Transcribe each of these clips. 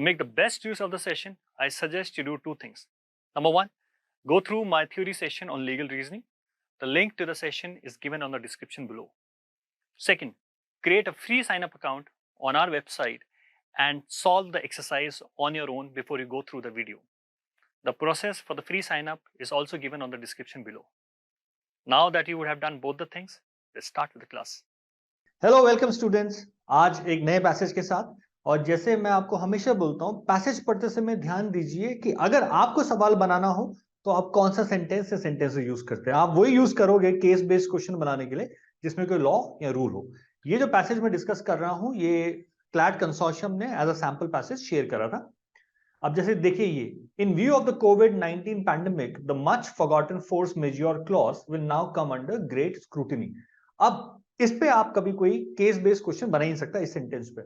make the best use of the session, I suggest you do two things. Number one, go through my theory session on legal reasoning. The link to the session is given on the description below. Second, create a free sign-up account on our website and solve the exercise on your own before you go through the video. The process for the free sign-up is also given on the description below. Now that you would have done both the things, let's start with the class. Hello welcome students. आज एक नए passage के साथ, और जैसे मैं आपको हमेशा बोलता हूं, पैसेज पढ़ते समय ध्यान दीजिए कि अगर आपको सवाल बनाना हो तो आप कौन सा सेंटेंस या सेंटेंस यूज करते हैं। आप वही यूज करोगे केस बेस्ड क्वेश्चन बनाने के लिए जिसमें कोई लॉ या रूल हो। ये जो पैसेज मैं डिस्कस कर रहा हूं, ये क्लैट कंसोर्शियम ने as a sample passage share करा था। अब जैसे देखिए, ये इन व्यू ऑफ द कोविड-19 pandemic the much forgotten force majeure clause will now come under great scrutiny. अब इस पे आप कभी कोई केस बेस्ड क्वेश्चन बना ही नहीं सकता इस सेंटेंस पे।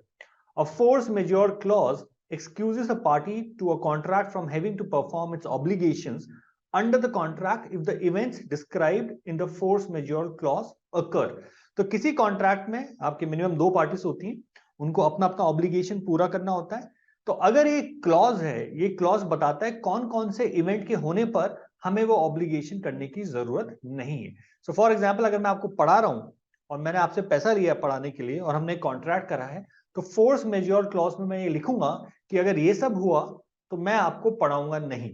A force majeure clause excuses a party to a contract from having to perform its obligations under the contract if the events described in the force majeure clause occur। तो किसी contract में आपके minimum दो parties होती हैं, उनको अपना अपना ऑब्लिगेशन पूरा करना होता है। तो अगर ये क्लॉज है, ये क्लॉज बताता है कौन कौन से इवेंट के होने पर हमें वो ऑब्लिगेशन करने की जरूरत नहीं है। सो फॉर एग्जाम्पल, अगर मैं आपको पढ़ा रहा हूं और मैंने आपसे पैसा लिया पढ़ाने के लिए और हमने कॉन्ट्रैक्ट करा है, तो फोर्स मेजर क्लॉज में मैं ये लिखूंगा कि अगर ये सब हुआ तो मैं आपको पढ़ाऊंगा नहीं।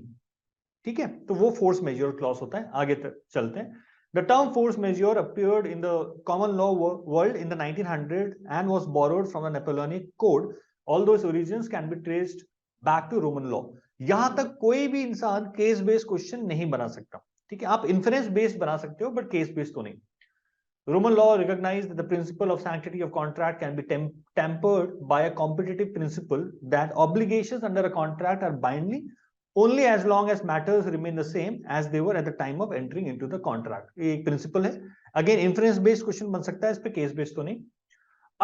ठीक है, तो वो फोर्स मेजर क्लॉज होता है। आगे तक चलते हैं। The term force majeure appeared in the common law world in the 1900 and was borrowed from the Napoleonic Code, although its origins can be traced back to Roman law। यहां तक कोई भी इंसान केस बेस्ड क्वेश्चन नहीं बना सकता। ठीक है, आप इन्फरेंस बेस्ड बना सकते हो बट केस बेस्ड तो नहीं। Roman law recognized that the principle of sanctity of contract can be tempered by a competitive principle that obligations under a contract are binding only as long as matters remain the same as they were at the time of entering into the contract। ये एक principal है। Again इंफरेंस based question बन सकता है, इस पे case based तो नहीं।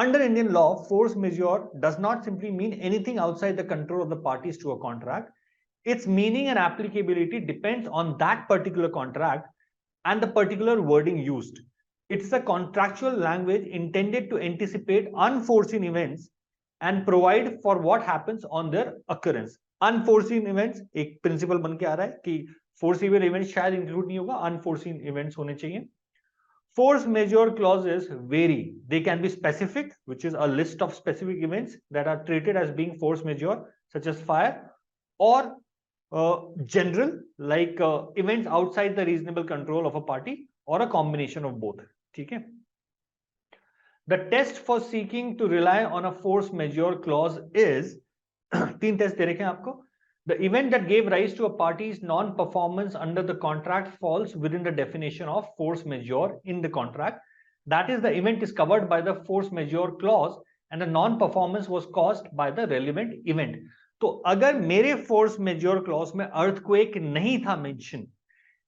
Under Indian law, force majeure does not simply mean anything outside the control of the parties to a contract. Its meaning and applicability depends on that particular contract and the particular wording used। It's a contractual language intended to anticipate unforeseen events and provide for what happens on their occurrence। Unforeseen events एक principal बन के आ रहा है कि foreseeable events शायद include नहीं होगा, unforeseen events होने चाहिए। Force majeure clauses vary। They can be specific, which is a list of specific events that are treated as being force majeure, such as fire, or general, like events outside the reasonable control of a party, or a combination of both। ठीक है। The test for seeking to rely on a force majeure clause is तीन test दे रखे हैं आपको। The event that gave rise to a party's non-performance under the contract falls within the definition of force majeure in the contract। That is, the event is covered by the force majeure clause and the non-performance was caused by the relevant event। तो अगर मेरे force majeure clause में earthquake नहीं था mention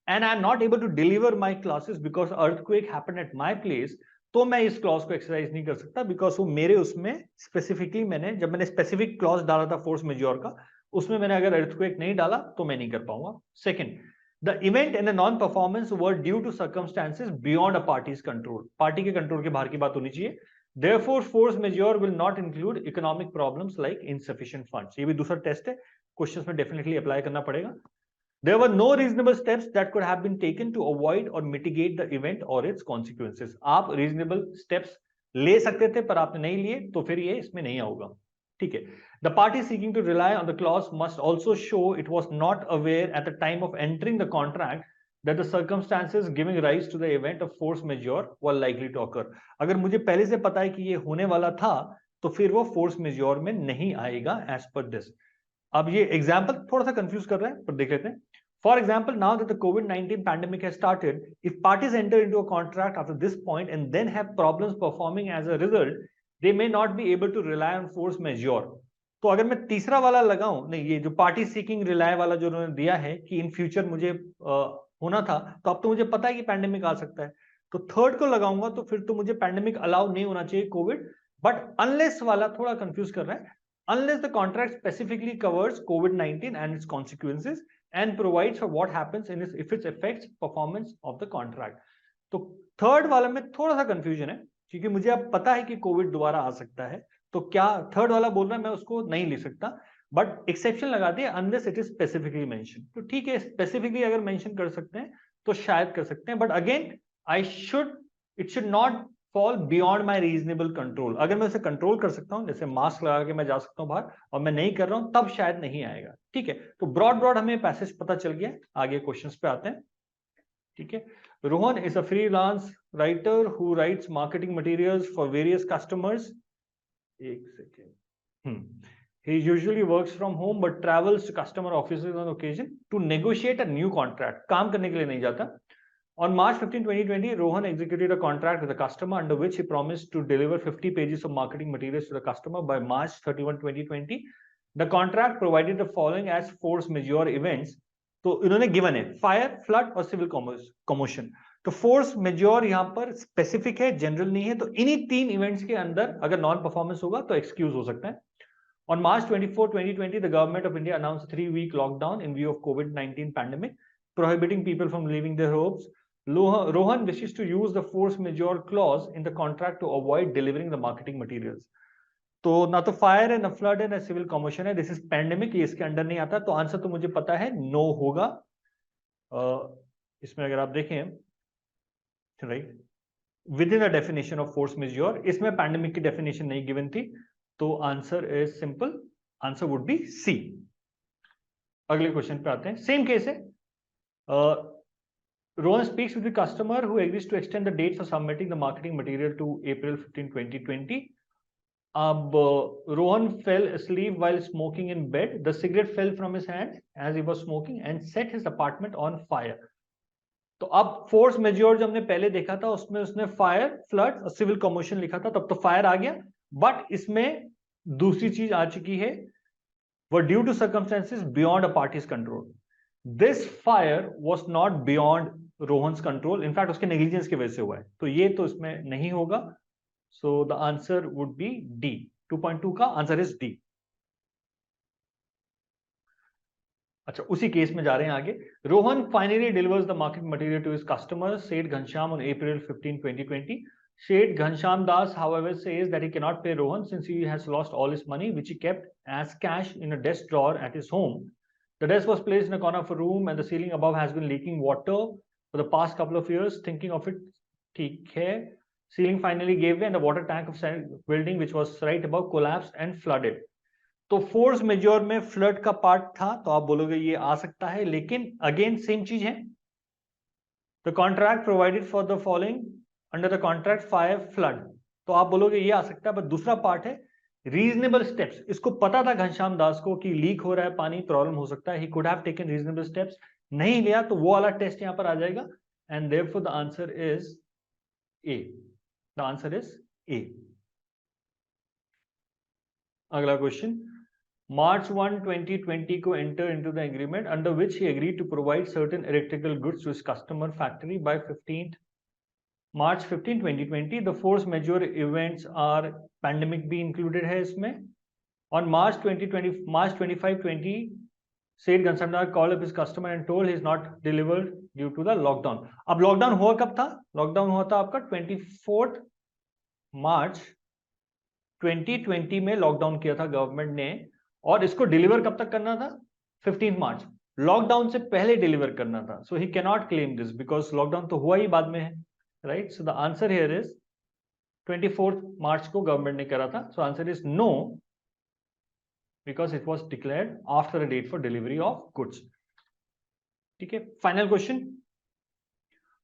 and I am not able to deliver my classes because earthquake happened at my place, तो मैं इस clause को एक्सरसाइज नहीं कर सकता बिकॉज वो मेरे उसमें स्पेसिफिकली जब मैंने स्पेसिफिक क्लॉज डाला था फोर्स मेजोर का, उसमें मैंने अगर अर्थक्वेक नहीं डाला तो मैं नहीं कर पाऊंगा। Second, the event and the non performance were due to circumstances beyond a party's control. Party के कंट्रोल के बाहर की बात होनी चाहिए। Therefore, force majeure will not include economic problems like insufficient funds। ये भी दूसरा टेस्ट है, क्वेश्चंस में डेफिनेटली अप्लाई करना पड़ेगा। There were no reasonable steps that could have been taken to avoid or mitigate the event or its consequences। आप reasonable steps ले सकते थे पर आपने नहीं लिए, तो फिर ये इसमें नहीं आऊगा। ठीक है। The party seeking to rely on the clause must also show it was not aware at the time of entering the contract that the circumstances giving rise to the event of force majeure were likely to occur। अगर मुझे पहले से पता है कि ये होने वाला था तो फिर वो force majeure में नहीं आएगा as per this। अब ये एग्जाम्पल थोड़ा सा कंफ्यूज कर रहा है पर देख लेते हैं। For example, now that the कोविड-19 pandemic has started, if parties enter into a contract after this point and then have problems performing as a result, they may not be able to rely on force majeure. तो अगर मैं तीसरा वाला लगाऊं, नहीं, ये जो पार्टी सीकिंग रिलाई वाला जो उन्होंने दिया है कि इन फ्यूचर मुझे होना था, तो अब तो मुझे पता है कि पैंडेमिक आ सकता है, तो थर्ड को लगाऊंगा तो फिर तो मुझे पैंडेमिक अलाउ नहीं होना चाहिए कोविड। बट अनलेस वाला थोड़ा कंफ्यूज कर रहा है। Unless the contract specifically covers COVID-19 and its consequences and provides for what happens if it affects performance of the contract। तो थर्ड वाला में थोड़ा सा कंफ्यूजन है क्योंकि मुझे अब पता है कि कोविड दोबारा आ सकता है, तो क्या थर्ड वाला बोल रहा है मैं उसको नहीं ले सकता। बट एक्सेप्शन लगा दिया unless it is specifically mention. तो ठीक है, स्पेसिफिकली अगर मेंशन कर सकते हैं तो शायद कर सकते हैं, but again it should not fall beyond my reasonable control. अगर मैं उसे कंट्रोल कर सकता हूं, जैसे मास्क लगा के मैं जा सकता हूं बाहर, और मैं नहीं कर रहा हूं, तब शायद नहीं आएगा। ठीक है, तो ब्रॉड हमें पैसेज पता चल गया। आगे क्वेश्चंस पे आते हैं। ठीक है, Rohan is a freelance writer who rights marketing materials for various customers. एक second. He usually works from home but travels to customer offices on occasion to negotiate a new contract. काम करने के लिए नहीं जाता। On March 15, 2020, Rohan executed a contract with a customer under which he promised to deliver 50 pages of marketing materials to the customer by March 31, 2020. The contract provided the following as force majeure events. तो इन्होंने given है fire, flood और civil commotion. तो force majeure यहाँ पर specific है, general नहीं है। तो इन्हीं 3 इवेंट्स के अंदर अगर नॉन परफॉर्मेंस होगा तो एक्सक्यूज हो सकता है। On March 24, 2020, the government of India announced a 3-week lockdown in view of COVID-19 pandemic, prohibiting people from leaving their homes. Rohan wishes to use the force majeure clause in the contract to avoid delivering the marketing materials. तो ना तो fire है, ना flood है, ना civil commotion है। This is pandemic, ये इसके अंडर नहीं आता। तो आंसर तो मुझे पता है नो होगा। इसमें अगर आप देखें, right, within the definition of force majeure, इसमें पैंडेमिक की डेफिनेशन नहीं गिवन थी। तो answer is simple, answer would be C. अगले क्वेश्चन पे आते हैं, सेम केस है। Rohan speaks with the customer who agrees to extend the date for submitting the marketing material to April 15, 2020. अब Rohan fell asleep while smoking in bed. The cigarette fell from his hand as he was smoking and set his apartment on fire. तो अब force majeure जो हमने पहले देखा था उसमें उसने फायर, फ्लड और सिविल कमोशन लिखा था, तब तो फायर आ गया। बट इसमें दूसरी चीज आ चुकी है, were due to circumstances beyond a party's control. This fire was not beyond Rohan's control. In fact, उसके नेग्लिजेंस की वजह से हुआ है। तो ये तो इसमें नहीं होगा। So the answer would be D. 2.2 का आंसर इज D. अच्छा, उसी केस में जा रहे हैं आगे। Rohan finally delivers the market material to his customer Seth Ghanshyam on April 15, 2020. Seth Ghanshyam Das, however, says that he cannot pay Rohan since he has lost all his money, which he kept as cash in a desk drawer at his home. The desk was placed in a corner of a room, and the ceiling above has been leaking water for the past couple of years. Thinking of it, ठीक है, ceiling finally gave way, and the water tank of building, which was right above, collapsed and flooded. तो force majeure में flood का part था, तो आप बोलोगे ये आ सकता है, लेकिन अगेन सेम चीज है। The contract provided for the following under the contract fire, flood, तो आप बोलोगे ये आ सकता है। बट दूसरा पार्ट है रीजनेबल स्टेप्स। इसको पता था घनश्याम दास को कि लीक हो रहा है पानी, प्रॉब्लम हो सकता है। He could have taken reasonable steps, नहीं लिया, तो वो वाला टेस्ट यहां पर आ जाएगा। And therefore the answer is a. The answer is a. अगला क्वेश्चन, March 1, 2020 को enter into the agreement under which he agreed to provide certain electrical goods to his customer factory by March 15, 2020. The force majeure events are pandemic भी included है इसमें। On March 25, 20, Seth Ghanshyam Das called up his customer and told he is not delivered due to the lockdown. अब lockdown हुआ कब था? Lockdown हुआ था आपका 24 मार्च 2020 में लॉकडाउन किया था गवर्नमेंट ने, और इसको डिलीवर कब तक करना था? 15 मार्च। लॉकडाउन से पहले डिलीवर करना था। So he can not claim this because lockdown तो हुआ ही बाद में है, right? So the answer here is 24 March को गवर्नमेंट ने करा था। So answer is no, because it was declared after the date for delivery of goods. ठीक है, final question.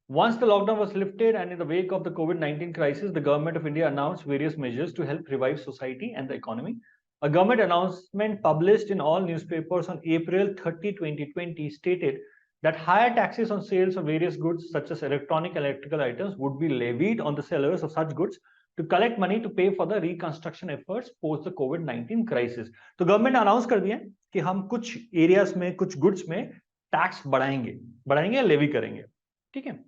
Once the lockdown was lifted and in the wake of the COVID-19 crisis, the government of India announced various measures to help revive society and the economy. A government announcement published in all newspapers on April 30, 2020 stated that higher taxes on sales of various goods such as electronic and electrical items would be levied on the sellers of such goods to collect money to pay for the reconstruction efforts post the COVID-19 crisis. तो government ने announce कर दिया कि हम कुछ areas में, कुछ goods में टैक्स बढ़ाएंगे या लेवी करेंगे। ठीक है,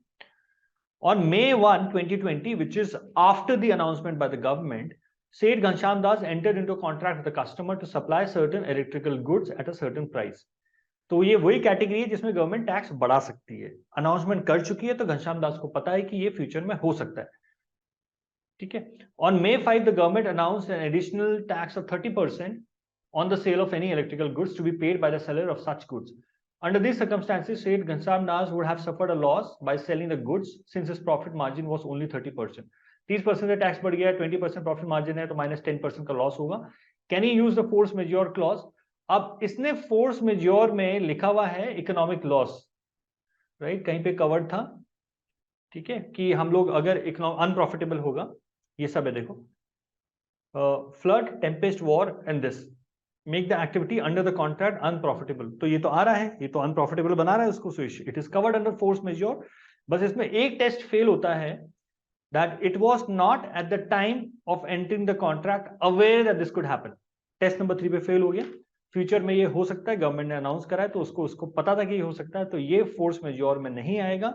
on May 1, 2020, which is after the announcement by the government, Seth Ghanshyam Das entered into a contract with the customer to supply certain electrical goods at a certain price. तो ये वही category है जिसमें government tax बढ़ा सकती है। Announcement कर चुकी है, तो घनश्याम दास को पता है कि ये फ्यूचर में हो सकता है। ठीक है, on May 5, the government announced an additional tax of 30% on the sale of any electrical goods to be paid by the seller of such goods. Under these circumstances, Seth Ghanshyam Das would have suffered a loss by selling the goods since his profit margin was only 30%. 30% से tax बढ़ गया, 20% profit margin है तो minus 10% का loss होगा. Can he use the force majeure clause? अब इसने force majeure में लिखा हुआ है इकोनॉमिक लॉस, राइट, कहीं पे कवर्ड था, ठीक है, कि हम लोग अगर अनप्रॉफिटेबल होगा, ये सब है देखो, flood, Tempest, war and this make the activity under the contract unprofitable. तो ये तो आ रहा है, ये तो अनप्रॉफिटेबल बना रहा है उसको, so it is covered under force majeure. बस इसमें एक टेस्ट फेल होता है, that it was not at the time of entering the contract aware that this could happen. Test number 3 पे फेल हो गया. फ्यूचर में ये हो सकता है, गवर्नमेंट ने अनाउंस करा है तो उसको पता था कि ये हो सकता है, तो ये फोर्स मेजोर में नहीं आएगा.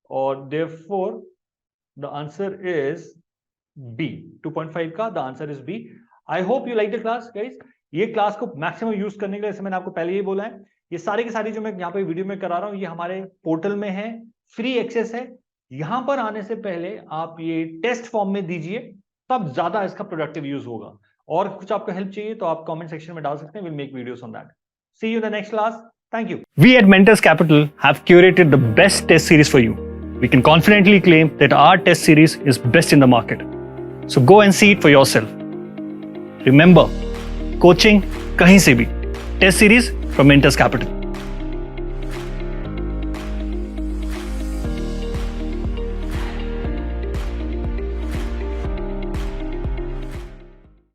और therefore the answer is B. 2.5 का the answer is B. I hope you like the class guys. ये क्लास को मैक्सिमम यूज करने के लिए, जैसे मैंने आपको पहले ही बोला है, ये सारी की सारी जो मैं यहाँ पे वीडियो में करा रहा हूँ, ये हमारे पोर्टल में है, फ्री एक्सेस है. यहां पर आने से पहले आप ये टेस्ट फॉर्म में दीजिए, तब ज्यादा इसका प्रोडक्टिव यूज होगा. और कुछ आपको हेल्प चाहिए तो आप कमेंट सेक्शन में डाल सकते हैं. Will make videos on that. See you in the next class. Thank you. We at Mentors Capital have curated the best test series for you. We can confidently claim that our test series is best in the market. So go and see it for yourself. Remember, coaching kahin se bhi. Test series from Mentors Capital.